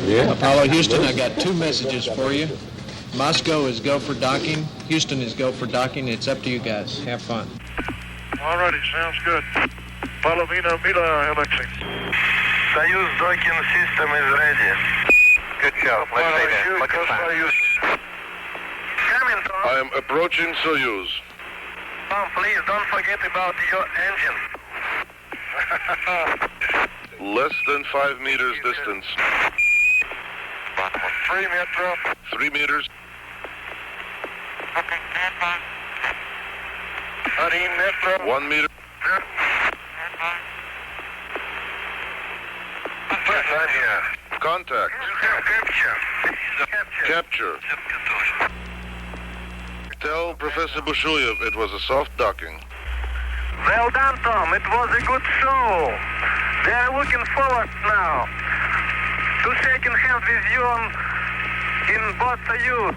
Apollo Houston, I got two messages for you. Moscow is go for docking. Houston is go for docking. It's up to you guys. Have fun. Alrighty, sounds good. Polovina Mila, Alexey. Soyuz docking system is ready. Good job. Let's say that. Look at that. Coming, Tom. I am approaching Soyuz. Tom, please don't forget about your engine. Less than 5 meters distance. 3 meters. 3 meters. 13 meters. 1 meter. Contact. Capture. Tell Professor Bushuyev it was a soft docking. Well done, Tom. It was a good show. They are looking forward now to shaking hands with you in both Soyuz.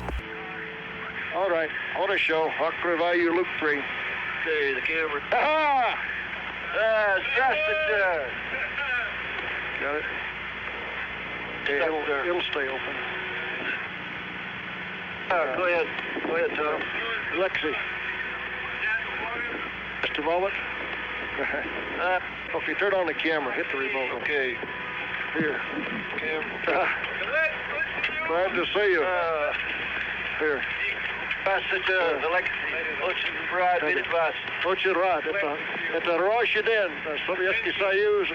All right, auto show. Archival Loop 3. Okay, the camera. Aha! Здравствуйте. Got it? Okay, It'll stay open. Go ahead. Go ahead, Tom. Alexey. Just a moment. Okay, turn on the camera. Hit the remote. Okay. Here. Camera. Glad to see you. Here. Здравствуйте, Алексей. Очень рад видеть вас. Очень рад. Это роща день. Советский Союз,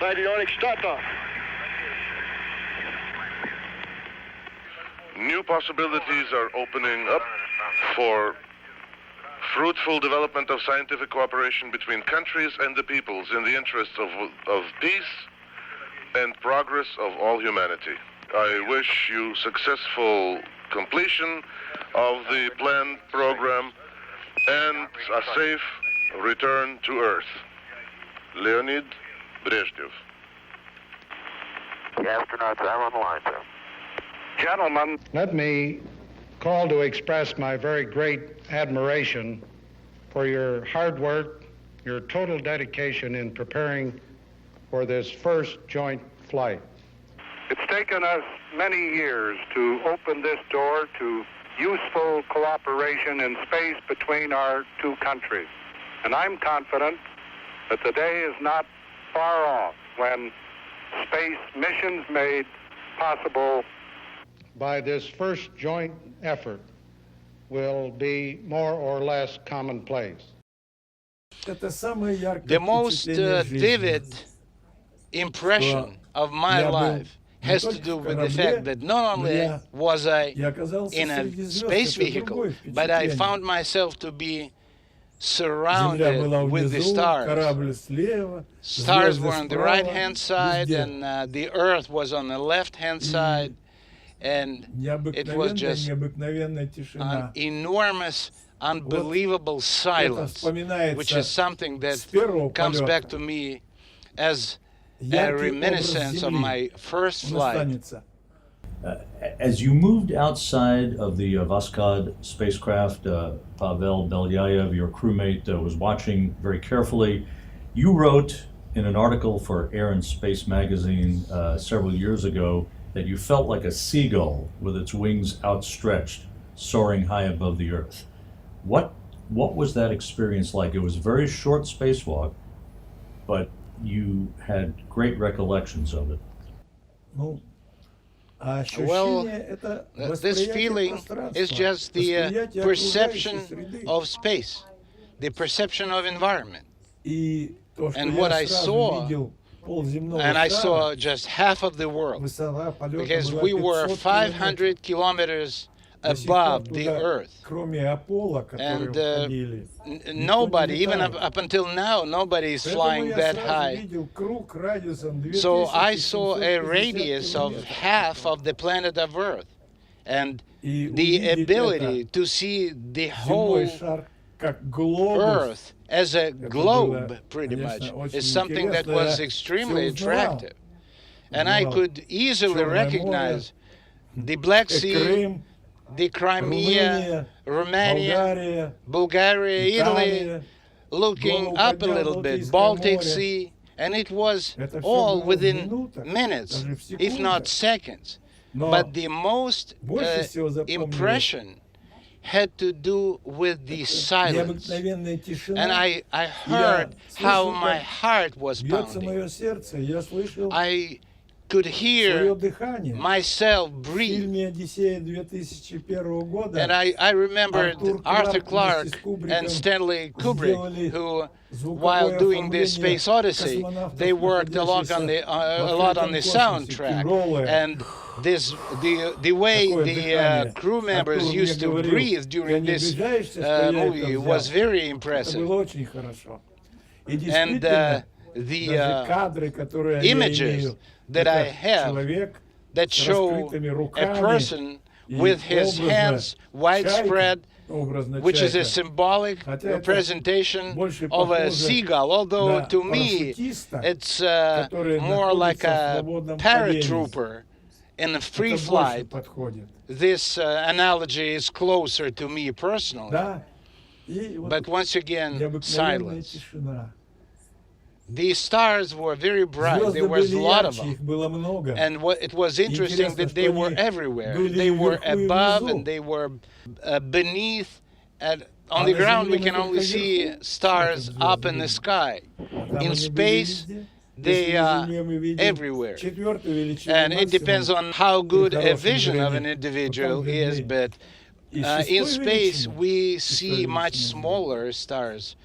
Соединенных Штатов. New possibilities are opening up for fruitful development of scientific cooperation between countries and the peoples in the interests of peace and progress of all humanity. I wish you successful completion of the planned program and a safe return to Earth. Leonid Brezhnev. The astronauts are on the line, sir. Gentlemen. Let me call to express my very great admiration for your hard work, your total dedication in preparing for this first joint flight. It's taken us many years to open this door to useful cooperation in space between our two countries. And I'm confident that the day is not far off when space missions made possible by this first joint effort will be more or less commonplace. The most vivid impression of my life has to do with the fact that not only was I in a space vehicle, but I found myself to be surrounded with the stars. Stars were on the right-hand side, and the Earth was on the left-hand side, and it was just an enormous, unbelievable silence, which is something that comes back to me as a reminiscence of my first flight. As you moved outside of the Voskhod spacecraft, Pavel Belyayev, your crewmate, was watching very carefully. You wrote in an article for Air and Space magazine several years ago that you felt like a seagull with its wings outstretched, soaring high above the Earth. What was that experience like? It was a very short spacewalk, but you had great recollections of it. Well, this feeling is just the perception of space, the perception of environment. And what I saw, and I saw just half of the world, because we were 500 kilometers above the Earth. And nobody, even up until now, nobody is flying that high. So I saw a radius of half of the planet of Earth. And the ability to see the whole Earth as a globe, pretty much, is something that was extremely attractive. And I could easily recognize the Black Sea, the Crimea, Romania, Bulgaria, Italy, looking up a little bit, Baltic Sea, And it was Это всё all было в within минутах, minutes, даже в if not секундах. seconds. Но But the most больше всего запомнилось impression had to do with the silence. необыкновенная тишина. And I heard how my heart was бьется pounding. мое сердце, я слышал I could свое hear дыхание. myself В breathe. фильме «Одиссея» 2001 года And I remembered Arthur Clarke вместе с Кубриком and Stanley Kubrick, who, звуковое while doing the оформление Space Odyssey, космонавтов, they worked a lot on the находящихся soundtrack. тяжелое. And the way Такое the дыхание. crew members Артур мне used to говорил, breathe ты during не this обижаешься, что я это movie взял? was very Это impressive. было очень хорошо. И And действительно, the даже кадры, которые я images имею, that это I have человек that с show раскрытыми a руками person и with his образно hands widespread, образно which is a чайка. symbolic Хотя это representation больше of a похоже seagull, although на to me парашютиста, it's который more like находится в a свободном paratrooper in a free Это больше flight. подходит. This analogy is closer to me personally. Да? И вот But once again, необыкновенная silence. тишина. The stars were very bright. Звезды There was a были lot of ярче, them. их было много. And it was interesting Интересно, that they что were они everywhere. были They were вверху и above внизу. and they were beneath. And on А the на ground we Земле can мы only только see вверху stars смотрим up звезды in the видим. sky. Там In они были space, везде. they Если на are Земле мы видим everywhere. четвертую величину And it depends максимум, on how good a хорошем vision of an зрении, individual то там is, видны but и in шестой space величины, we шестой see much величины. smaller stars.